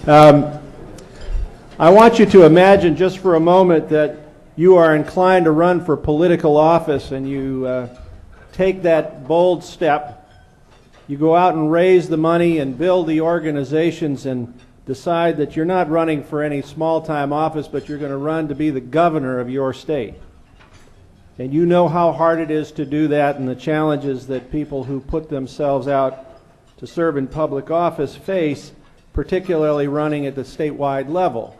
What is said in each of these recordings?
I want you to imagine just for a moment that you are inclined to run for political office and you take that bold step. You go out and raise the money and build the organizations and decide that you're not running for any small-time office, but you're going to run to be the governor of your state. And you know how hard it is to do that and the challenges that people who put themselves out to serve in public office face, particularly running at the statewide level.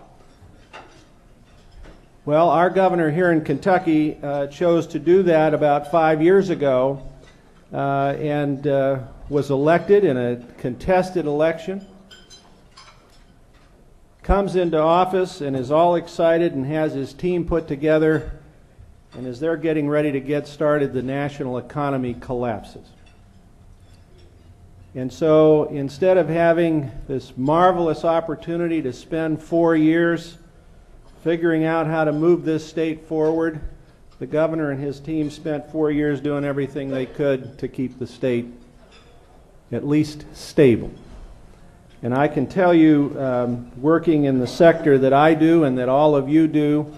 Well, our governor here in Kentucky chose to do that about 5 years ago and was elected in a contested election. Comes into office and is all excited and has his team put together, and as they're getting ready to get started, the national economy collapses. And so instead of having this marvelous opportunity to spend 4 years figuring out how to move this state forward, the governor and his team spent 4 years doing everything they could to keep the state at least stable. And I can tell you, working in the sector that I do and that all of you do,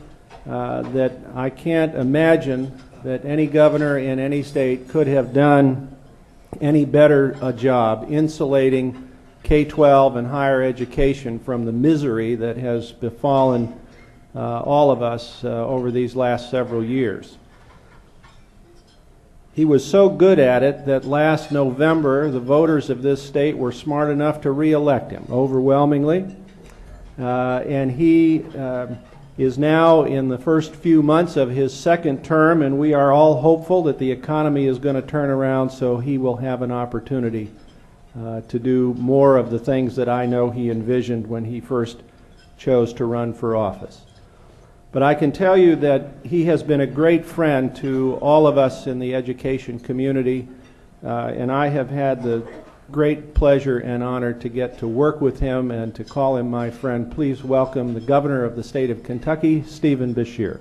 that I can't imagine that any governor in any state could have done any better a job insulating K-12 and higher education from the misery that has befallen all of us over these last several years. He was so good at it that last November the voters of this state were smart enough to re-elect him overwhelmingly, and he is now in the first few months of his second term, and we are all hopeful that the economy is going to turn around so he will have an opportunity to do more of the things that I know he envisioned when he first chose to run for office. But I can tell you that he has been a great friend to all of us in the education community, and I have had the great pleasure and honor to get to work with him and to call him my friend. Please welcome the governor of the state of Kentucky, Steve Beshear.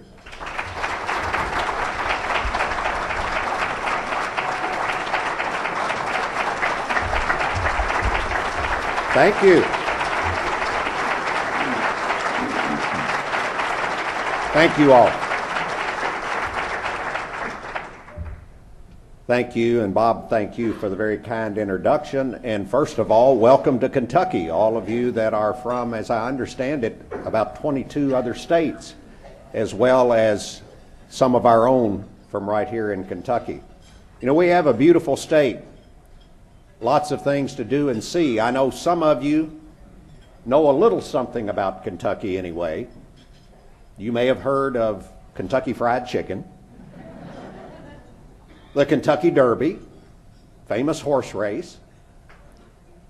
Thank you. Thank you all. Thank you, and Bob, thank you for the very kind introduction. And first of all, welcome to Kentucky, all of you that are from, as I understand it, about 22 other states, as well as some of our own from right here in Kentucky. You know, we have a beautiful state, lots of things to do and see. I know some of you know a little something about Kentucky anyway. You may have heard of Kentucky Fried Chicken, the Kentucky Derby, famous horse race,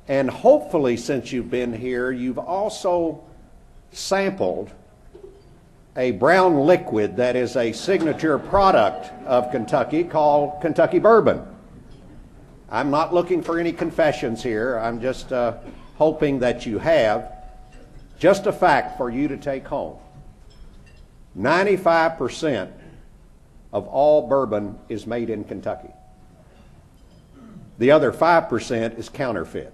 and hopefully since you've been here, you've also sampled a brown liquid that is a signature product of Kentucky called Kentucky Bourbon. I'm not looking for any confessions here. I'm just hoping that you have. Just a fact for you to take home. 95% of all bourbon is made in Kentucky. The other 5% is counterfeit.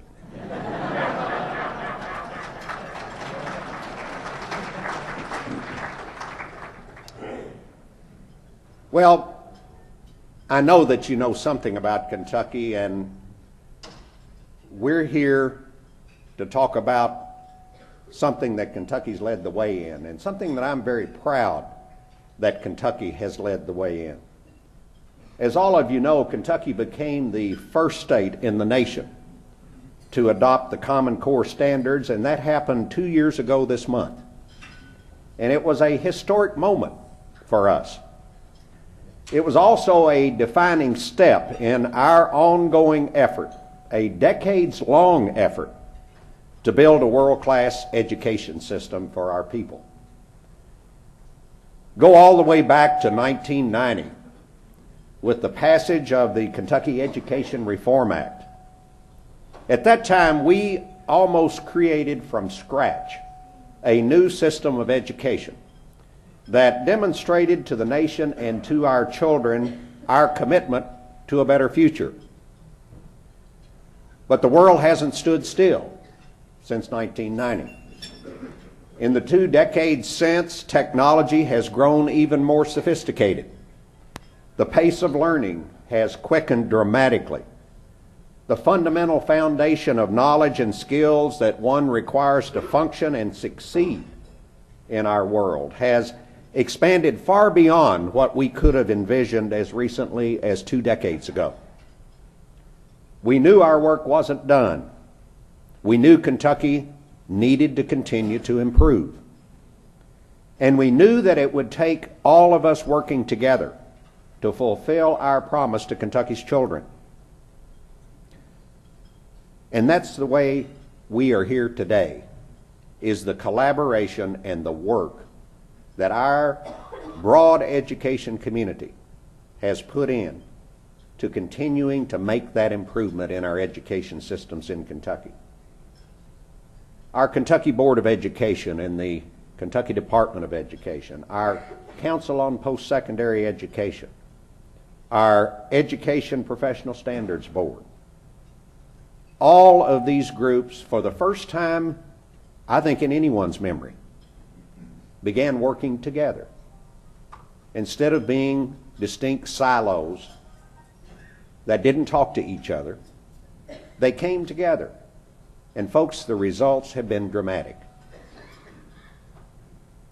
Well, I know that you know something about Kentucky, and we're here to talk about something that Kentucky's led the way in, and something that I'm very proud that Kentucky has led the way in. As all of you know, Kentucky became the first state in the nation to adopt the Common Core standards, and that happened 2 years ago this month. And it was a historic moment for us. It was also a defining step in our ongoing effort, a decades-long effort, to build a world-class education system for our people. Go all the way back to 1990 with the passage of the Kentucky Education Reform Act. At that time, we almost created from scratch a new system of education that demonstrated to the nation and to our children our commitment to a better future. But the world hasn't stood still since 1990. In the 2 decades since, technology has grown even more sophisticated. The pace of learning has quickened dramatically. The fundamental foundation of knowledge and skills that one requires to function and succeed in our world has expanded far beyond what we could have envisioned as recently as 2 decades ago. We knew our work wasn't done. We knew Kentucky needed to continue to improve. And we knew that it would take all of us working together to fulfill our promise to Kentucky's children. And that's the way we are here today, is the collaboration and the work that our broad education community has put in to continuing to make that improvement in our education systems in Kentucky. Our Kentucky Board of Education and the Kentucky Department of Education, our Council on Post-Secondary Education, our Education Professional Standards Board, all of these groups, for the first time, I think in anyone's memory, began working together. Instead of being distinct silos that didn't talk to each other, they came together. And folks, the results have been dramatic.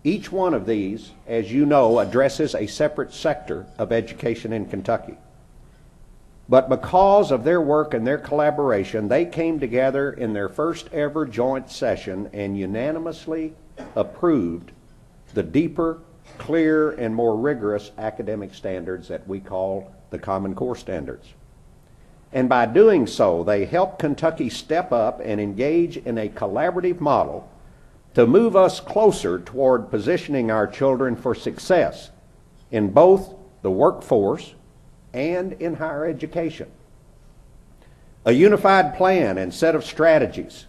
Each one of these, as you know, addresses a separate sector of education in Kentucky. But because of their work and their collaboration, they came together in their first ever joint session and unanimously approved the deeper, clearer, and more rigorous academic standards that we call the Common Core standards. And by doing so, they helped Kentucky step up and engage in a collaborative model to move us closer toward positioning our children for success in both the workforce and in higher education. A unified plan and set of strategies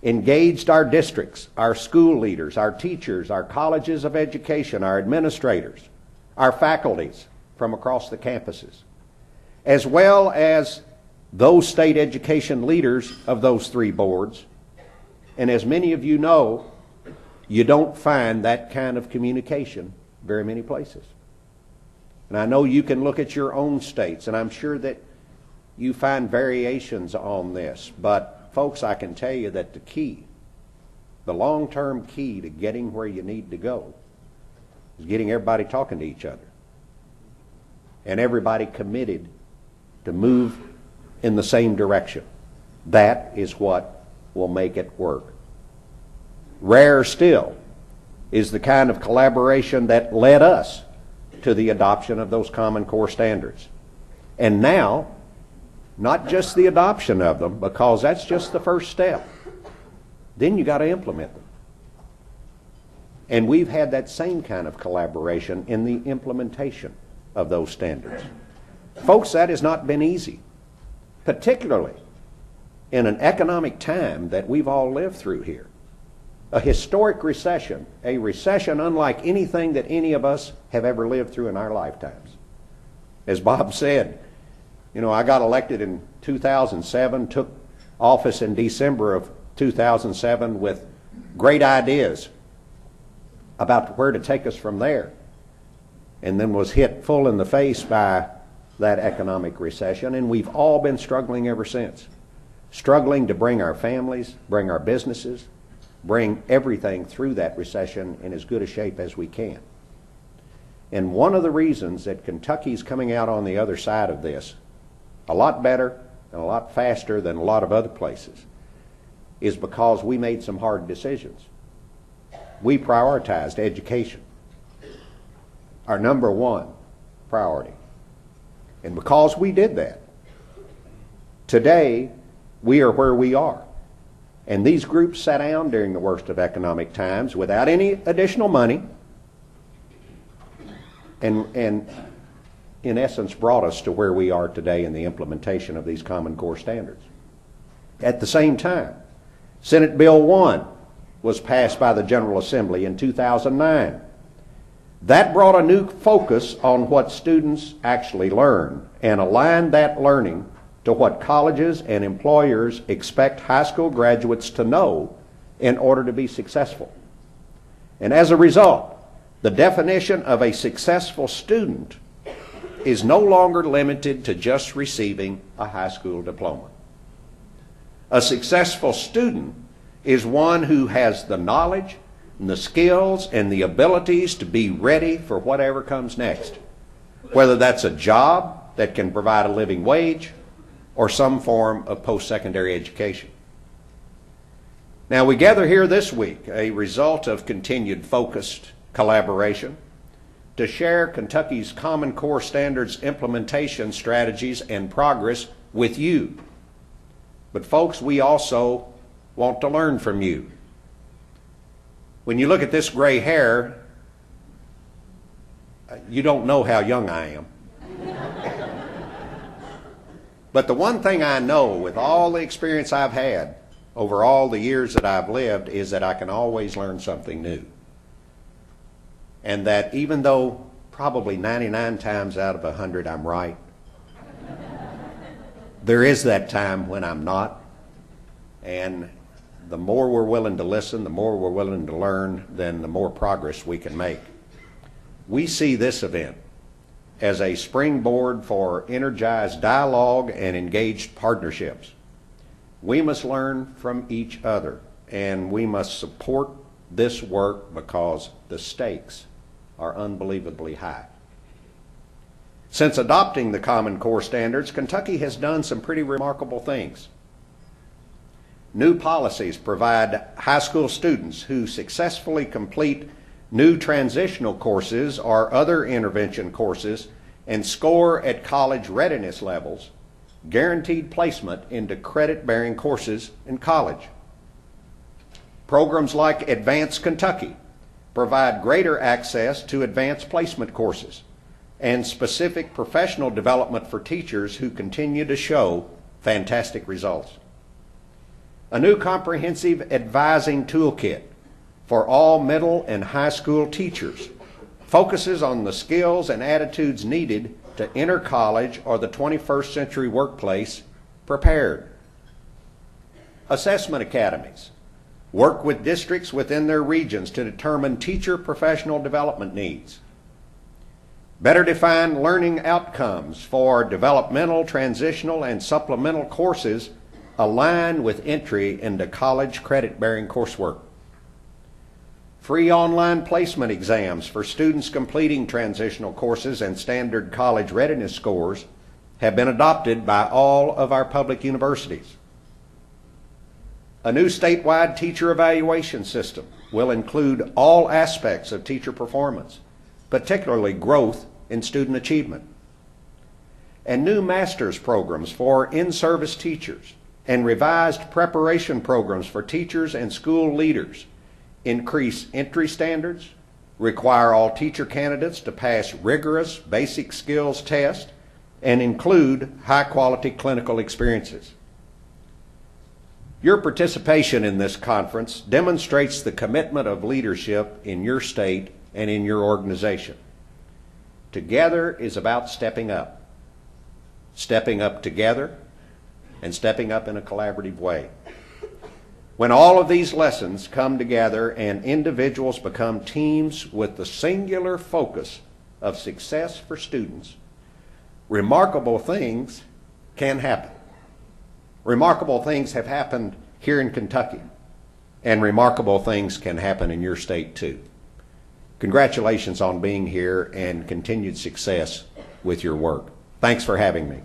engaged our districts, our school leaders, our teachers, our colleges of education, our administrators, our faculties from across the campuses, as well as those state education leaders of those 3 boards. And as many of you know, you don't find that kind of communication very many places. And I know you can look at your own states, and I'm sure that you find variations on this. But folks, I can tell you that the key, the long-term key to getting where you need to go, is getting everybody talking to each other. And everybody committed to move in the same direction. That is what will make it work. Rare still is the kind of collaboration that led us to the adoption of those Common Core standards. And now, not just the adoption of them, because that's just the first step. Then you got to implement them. And we've had that same kind of collaboration in the implementation of those standards. Folks, that has not been easy, particularly in an economic time that we've all lived through here. A historic recession, a recession unlike anything that any of us have ever lived through in our lifetimes. As Bob said, you know, I got elected in 2007, took office in December of 2007 with great ideas about where to take us from there, and then was hit full in the face by that economic recession, and we've all been struggling ever since. Struggling to bring our families, bring our businesses, bring everything through that recession in as good a shape as we can. And one of the reasons that Kentucky's coming out on the other side of this a lot better and a lot faster than a lot of other places is because we made some hard decisions. We prioritized education, our number 1 priority. And because we did that, today we are where we are. And these groups sat down during the worst of economic times without any additional money and in essence brought us to where we are today in the implementation of these Common Core standards. At the same time, Senate Bill 1 was passed by the General Assembly in 2009. That brought a new focus on what students actually learn and aligned that learning to what colleges and employers expect high school graduates to know in order to be successful. And as a result, the definition of a successful student is no longer limited to just receiving a high school diploma. A successful student is one who has the knowledge and the skills and the abilities to be ready for whatever comes next, whether that's a job that can provide a living wage or some form of post-secondary education. Now, we gather here this week, a result of continued focused collaboration, to share Kentucky's Common Core Standards implementation strategies and progress with you. But folks, we also want to learn from you. When you look at this gray hair, you don't know how young I am. But the one thing I know with all the experience I've had over all the years that I've lived is that I can always learn something new. And that even though probably 99 times out of 100 I'm right, there is that time when I'm not. And the more we're willing to listen, the more we're willing to learn, then the more progress we can make. We see this event as a springboard for energized dialogue and engaged partnerships. We must learn from each other, and we must support this work because the stakes are unbelievably high. Since adopting the Common Core Standards, Kentucky has done some pretty remarkable things. New policies provide high school students who successfully complete new transitional courses or other intervention courses and score at college readiness levels guaranteed placement into credit-bearing courses in college. Programs like Advanced Kentucky provide greater access to advanced placement courses and specific professional development for teachers who continue to show fantastic results. A new comprehensive advising toolkit for all middle and high school teachers focuses on the skills and attitudes needed to enter college or the 21st century workplace prepared. Assessment academies work with districts within their regions to determine teacher professional development needs. Better define learning outcomes for developmental, transitional, and supplemental courses align with entry into college credit-bearing coursework. Free online placement exams for students completing transitional courses and standard college readiness scores have been adopted by all of our public universities. A new statewide teacher evaluation system will include all aspects of teacher performance, particularly growth in student achievement. And new master's programs for in-service teachers and revised preparation programs for teachers and school leaders increase entry standards, require all teacher candidates to pass rigorous basic skills tests, and include high-quality clinical experiences. Your participation in this conference demonstrates the commitment of leadership in your state and in your organization. Together is about stepping up together, and stepping up in a collaborative way. When all of these lessons come together and individuals become teams with the singular focus of success for students, remarkable things can happen. Remarkable things have happened here in Kentucky, and remarkable things can happen in your state too. Congratulations on being here and continued success with your work. Thanks for having me.